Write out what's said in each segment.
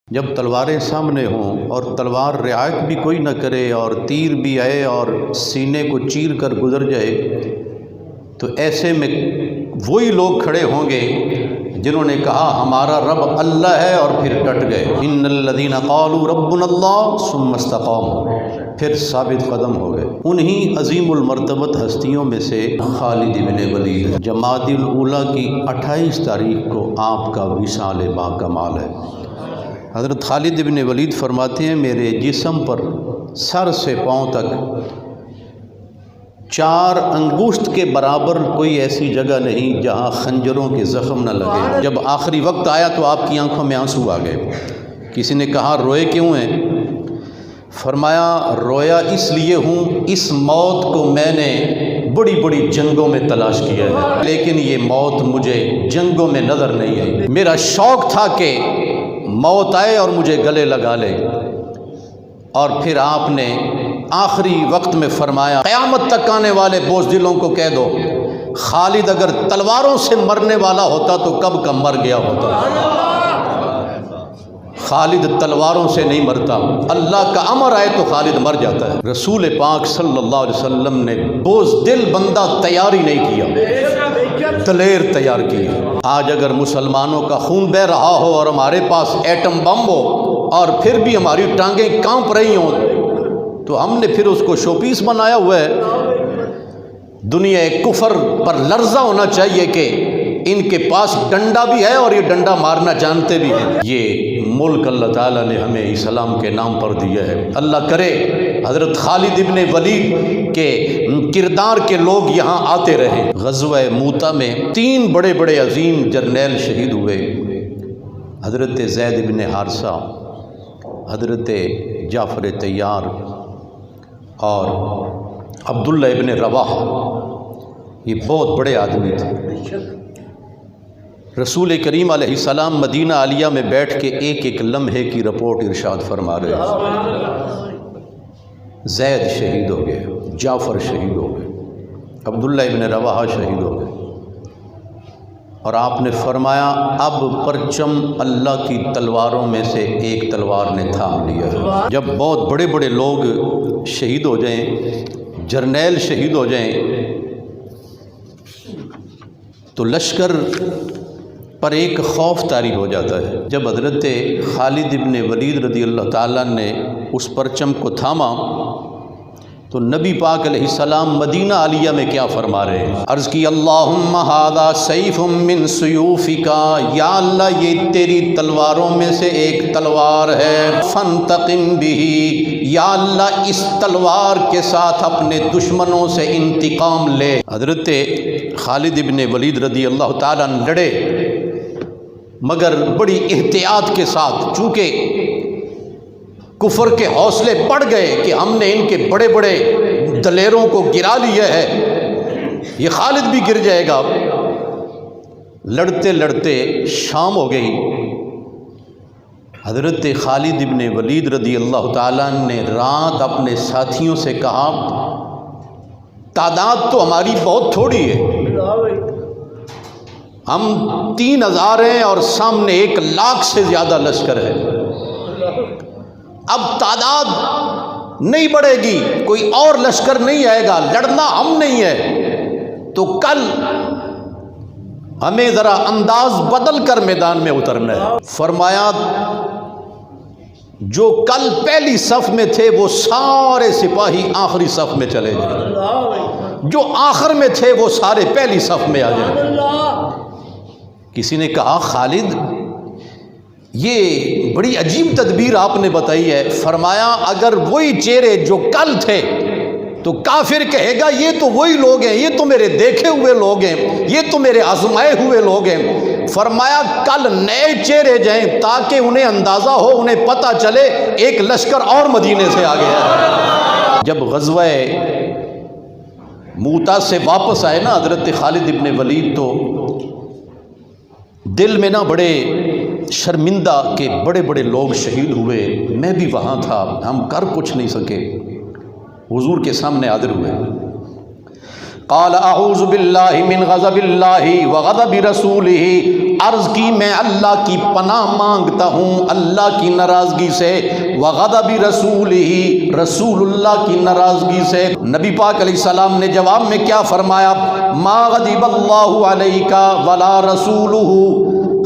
جب تلواریں سامنے ہوں اور تلوار رعایت بھی کوئی نہ کرے اور تیر بھی آئے اور سینے کو چیر کر گزر جائے تو ایسے میں وہی لوگ کھڑے ہوں گے جنہوں نے کہا ہمارا رب اللہ ہے اور پھر ڈٹ گئے۔ ان الذین قالوا ربنا اللہ ثم استقاموا، پھر ثابت قدم ہو گئے۔ انہی عظیم المرتبت ہستیوں میں سے خالد بن ولید، جمادی الاولیٰ کی 28 تاریخ کو آپ کا وصال با کمال ہے۔ حضرت خالد بن ولید فرماتے ہیں میرے جسم پر سر سے پاؤں تک 4 انگشت کے برابر کوئی ایسی جگہ نہیں جہاں خنجروں کے زخم نہ لگے۔ جب آخری وقت آیا تو آپ کی آنکھوں میں آنسو آ گئے۔ کسی نے کہا روئے کیوں ہیں؟ فرمایا رویا اس لیے ہوں، اس موت کو میں نے بڑی بڑی جنگوں میں تلاش کیا ہے لیکن یہ موت مجھے جنگوں میں نظر نہیں آئی۔ میرا شوق تھا کہ موت آئے اور مجھے گلے لگا لے، اور پھر آپ نے آخری وقت میں فرمایا قیامت تک آنے والے بزدلوں کو کہہ دو خالد اگر تلواروں سے مرنے والا ہوتا تو کب کا مر گیا ہوتا۔ خالد تلواروں سے نہیں مرتا، اللہ کا امر آئے تو خالد مر جاتا ہے۔ رسول پاک صلی اللہ علیہ وسلم نے بزدل بندہ تیار ہی نہیں کیا، دلیر تیار کیا۔ آج اگر مسلمانوں کا خون بہہ رہا ہو اور ہمارے پاس ایٹم بم ہو اور پھر بھی ہماری ٹانگیں کانپ رہی ہوں تو ہم نے پھر اس کو شو پیس بنایا ہوا ہے۔ دنیا کفر پر لرزہ ہونا چاہیے کہ ان کے پاس ڈنڈا بھی ہے اور یہ ڈنڈا مارنا جانتے بھی ہیں۔ یہ ملک اللہ تعالیٰ نے ہمیں اسلام کے نام پر دیا ہے۔ اللہ کرے حضرت خالد ابن ولید کے کردار کے لوگ یہاں آتے رہے۔ غزوہ موتا میں 3 بڑے بڑے عظیم جرنیل شہید ہوئے، حضرت زید ابن حارثہ، حضرت جعفر طیار اور عبداللہ ابن رواحہ۔ یہ بہت بڑے آدمی تھے۔ رسول کریم علیہ السلام مدینہ عالیہ میں بیٹھ کے ایک ایک لمحے کی رپورٹ ارشاد فرما رہے ہیں۔ زید شہید ہو گئے، جعفر شہید ہو گئے، عبداللہ ابن رواحہ شہید ہو گئے، اور آپ نے فرمایا اب پرچم اللہ کی تلواروں میں سے ایک تلوار نے تھام لیا ہے۔ جب بہت بڑے بڑے لوگ شہید ہو جائیں، جرنیل شہید ہو جائیں تو لشکر پر ایک خوف طاری ہو جاتا ہے۔ جب حضرت خالد ابن ولید رضی اللہ تعالیٰ نے اس پرچم کو تھاما تو نبی پاک علیہ السلام مدینہ عالیہ میں کیا فرما رہے ہیں؟ عرض کی اللہم ھذا سیف من سیوفک، یا اللہ یہ تیری تلواروں میں سے ایک تلوار ہے، فانتقم بہ، یا اللہ اس تلوار کے ساتھ اپنے دشمنوں سے انتقام لے۔ حضرت خالد ابن ولید رضی اللہ تعالیٰ لڑے مگر بڑی احتیاط کے ساتھ، چونکہ کفر کے حوصلے بڑھ گئے کہ ہم نے ان کے بڑے بڑے دلیروں کو گرا لیا ہے، یہ خالد بھی گر جائے گا۔ لڑتے لڑتے شام ہو گئی۔ حضرت خالد ابن ولید رضی اللہ تعالیٰ نے رات اپنے ساتھیوں سے کہا تعداد تو ہماری بہت تھوڑی ہے، ہم 3000 ہیں اور سامنے 1,00,000 سے زیادہ لشکر ہے، اب تعداد نہیں بڑھے گی، کوئی اور لشکر نہیں آئے گا، لڑنا ہم نہیں ہے، تو کل ہمیں ذرا انداز بدل کر میدان میں اترنا ہے۔ فرمایا جو کل پہلی صف میں تھے وہ سارے سپاہی آخری صف میں چلے جائیں، جو آخر میں تھے وہ سارے پہلی صف میں آ جائیں۔ کسی نے کہا خالد یہ بڑی عجیب تدبیر آپ نے بتائی ہے۔ فرمایا اگر وہی چہرے جو کل تھے تو کافر کہے گا یہ تو وہی لوگ ہیں، یہ تو میرے دیکھے ہوئے لوگ ہیں، یہ تو میرے آزمائے ہوئے لوگ ہیں۔ فرمایا کل نئے چہرے جائیں تاکہ انہیں اندازہ ہو، انہیں پتہ چلے ایک لشکر اور مدینے سے آ گیا ہے۔ جب غزوہ موتا سے واپس آئے نا حضرت خالد ابن ولید تو دل میں نہ بڑے شرمندہ کہ بڑے بڑے لوگ شہید ہوئے، میں بھی وہاں تھا، ہم کر کچھ نہیں سکے، حضور کے سامنے حاضر ہوئے۔ قال اعوذ باللہ من غضب اللہ وغضب رسولہ عرض کی میں اللہ کی پناہ مانگتا ہوں اللہ کی ناراضگی سے، وغضب رسولہ، رسول اللہ کی ناراضگی سے۔ نبی پاک علیہ السلام نے جواب میں کیا فرمایا؟ ما غضب اللہ علیک ولا رسولہ،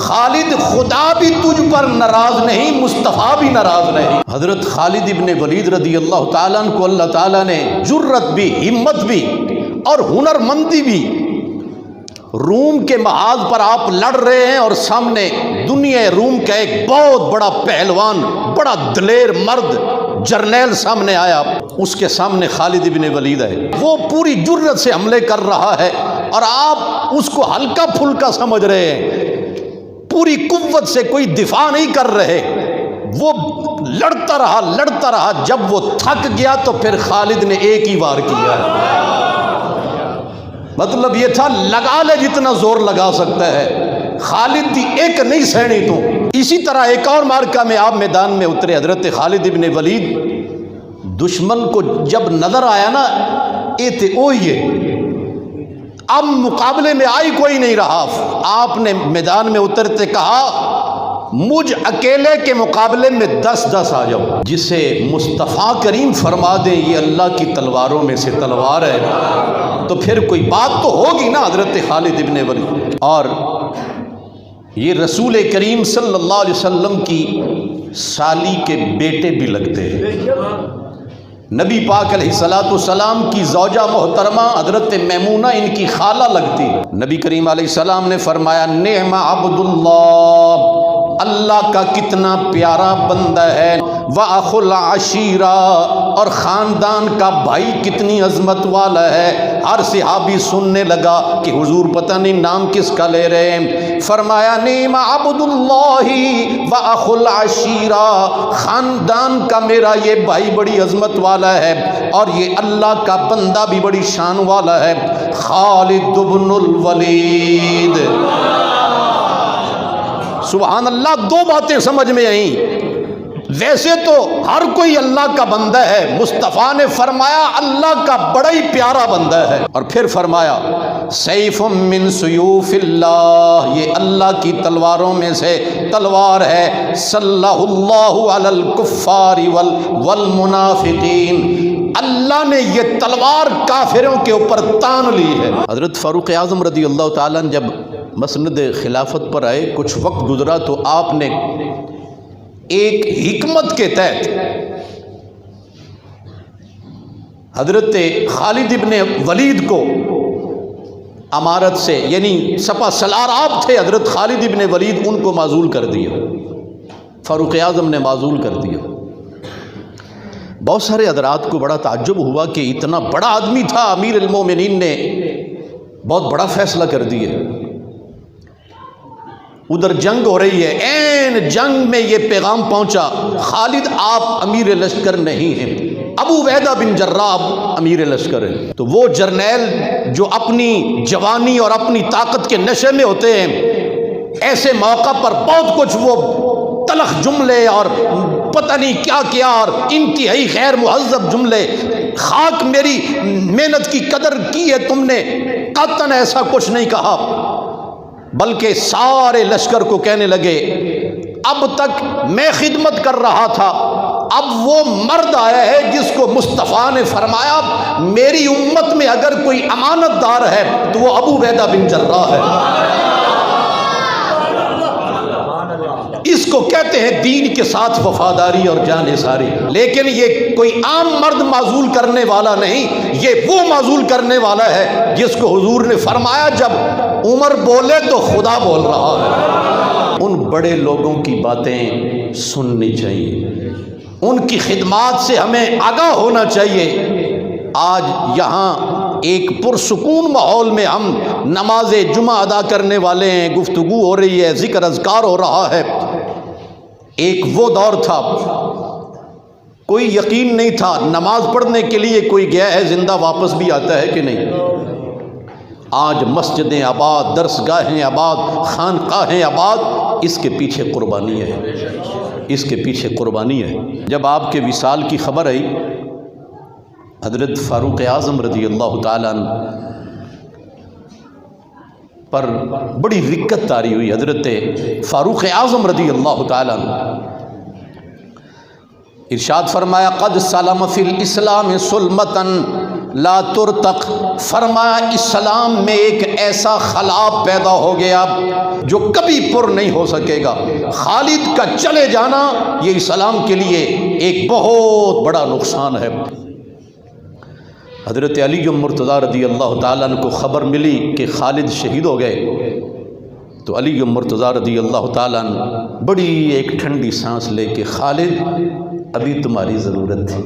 خالد خدا بھی تجھ پر ناراض نہیں، مصطفیٰ بھی ناراض نہیں۔ حضرت خالد ابن ولید رضی اللہ تعالیٰ عنہ کو اللہ تعالیٰ نے جرت بھی، ہمت بھی اور ہنرمندی بھی، روم کے محاذ پر آپ لڑ رہے ہیں اور سامنے دنیا روم کا ایک بہت بڑا پہلوان، بڑا دلیر مرد جرنیل سامنے آیا، اس کے سامنے خالد ابن ولید ہے، وہ پوری جرت سے حملے کر رہا ہے اور آپ اس کو ہلکا پھلکا سمجھ رہے ہیں، پوری قوت سے کوئی دفاع نہیں کر رہے۔ وہ لڑتا رہا، جب وہ تھک گیا تو پھر خالد نے ایک ہی وار کیا ہے، مطلب یہ تھا لگا لے جتنا زور لگا سکتا ہے، خالد دی ایک نہیں سہنی تو۔ اسی طرح ایک اور مارکہ میں آپ میدان میں اترے، حضرت خالد ابن ولید دشمن کو جب نظر آیا نا، اے تے اوہی ہے، اب مقابلے میں آئی کوئی نہیں رہا، آپ نے میدان میں اترتے کہا مجھ اکیلے کے مقابلے میں 10 آ جاؤ۔ جسے مصطفیٰ کریم فرما دے یہ اللہ کی تلواروں میں سے تلوار ہے تو پھر کوئی بات تو ہوگی نا حضرت خالد ابن ولید۔ اور یہ رسول کریم صلی اللہ علیہ وسلم کی سالی کے بیٹے بھی لگتے ہیں۔ نبی پاک علیہ السلام کی زوجہ محترمہ حضرت میمونہ ان کی خالہ لگتی۔ نبی کریم علیہ السلام نے فرمایا نعم عبداللہ، اللہ کا کتنا پیارا بندہ ہے، وَأَخُ الْعَشِيرَةِ، اور خاندان کا بھائی کتنی عظمت والا ہے۔ ہر صحابی سننے لگا کہ حضور پتہ نہیں نام کس کا لے رہے ہیں، فرمایا نعم عبداللہ وَأَخُ الْعَشِيرَةِ، خاندان کا میرا یہ بھائی بڑی عظمت والا ہے اور یہ اللہ کا بندہ بھی بڑی شان والا ہے، خالد بن الولید۔ سبحان اللہ، دو باتیں سمجھ میں آئیں۔ ویسے تو ہر کوئی اللہ کا بندہ ہے، مصطفیٰ نے فرمایا اللہ کا بڑا ہی پیارا بندہ ہے، اور پھر فرمایا سیف من سیوف اللہ، یہ اللہ کی تلواروں میں سے تلوار ہے، صلی اللہ علی الکفار والمنافقین، اللہ نے یہ تلوار کافروں کے اوپر تان لی ہے۔ حضرت فاروق اعظم رضی اللہ تعالیٰ جب مسند خلافت پر آئے، کچھ وقت گزرا تو آپ نے ایک حکمت کے تحت حضرت خالد ابن ولید کو امارت سے، یعنی سپہ سالار آپ تھے حضرت خالد ابن ولید، ان کو معزول کر دیا، فاروق اعظم نے معزول کر دیا۔ بہت سارے حضرات کو بڑا تعجب ہوا کہ اتنا بڑا آدمی تھا، امیر المومنین نے بہت بڑا فیصلہ کر دیا۔ ادھر جنگ ہو رہی ہے، این جنگ میں یہ پیغام پہنچا خالد آپ امیر لشکر نہیں ہیں، ابو عبیدہ بن جراح امیر لشکر ہیں۔ تو وہ جرنیل جو اپنی جوانی اور اپنی طاقت کے نشے میں ہوتے ہیں، ایسے موقع پر بہت کچھ وہ تلخ جملے اور پتہ نہیں کیا کیا اور انتہائی غیر مہذب جملے، خاک میری محنت کی قدر کی ہے تم نے، قطعاً ایسا کچھ نہیں کہا، بلکہ سارے لشکر کو کہنے لگے اب تک میں خدمت کر رہا تھا، اب وہ مرد آیا ہے جس کو مصطفیٰ نے فرمایا میری امت میں اگر کوئی امانت دار ہے تو وہ ابو عبیدہ بن جراح ہے۔ اس کو کہتے ہیں دین کے ساتھ وفاداری اور جان ساری۔ لیکن یہ کوئی عام مرد معزول کرنے والا نہیں، یہ وہ معزول کرنے والا ہے جس کو حضور نے فرمایا جب عمر بولے تو خدا بول رہا ہے۔ ان بڑے لوگوں کی باتیں سننی چاہیے، ان کی خدمات سے ہمیں آگاہ ہونا چاہیے۔ آج یہاں ایک پرسکون ماحول میں ہم نماز جمعہ ادا کرنے والے ہیں، گفتگو ہو رہی ہے، ذکر اذکار ہو رہا ہے۔ ایک وہ دور تھا کوئی یقین نہیں تھا، نماز پڑھنے کے لیے کوئی گیا ہے زندہ واپس بھی آتا ہے کہ نہیں؟ آج مسجدیں آباد، درسگاہیں آباد، خانقاہیں آباد، اس کے پیچھے قربانی ہے، اس کے پیچھے قربانی ہے۔ جب آپ کے وصال کی خبر آئی، حضرت فاروق اعظم رضی اللہ تعالیٰ عنہ پر بڑی رکت طاری ہوئی. حضرت فاروق اعظم رضی اللہ تعالیٰ عنہ ارشاد فرمایا قد سلم فی الاسلام سلمتن لا ترتق. فرمایا اسلام میں ایک ایسا خلا پیدا ہو گیا جو کبھی پر نہیں ہو سکے گا. خالد کا چلے جانا یہ اسلام کے لیے ایک بہت بڑا نقصان ہے. حضرت علی مرتضیٰ رضی اللہ تعالیٰ عنہ کو خبر ملی کہ خالد شہید ہو گئے تو علی مرتضیٰ رضی اللہ تعالیٰ عنہ بڑی ایک ٹھنڈی سانس لے کے خالد ابھی تمہاری ضرورت تھی.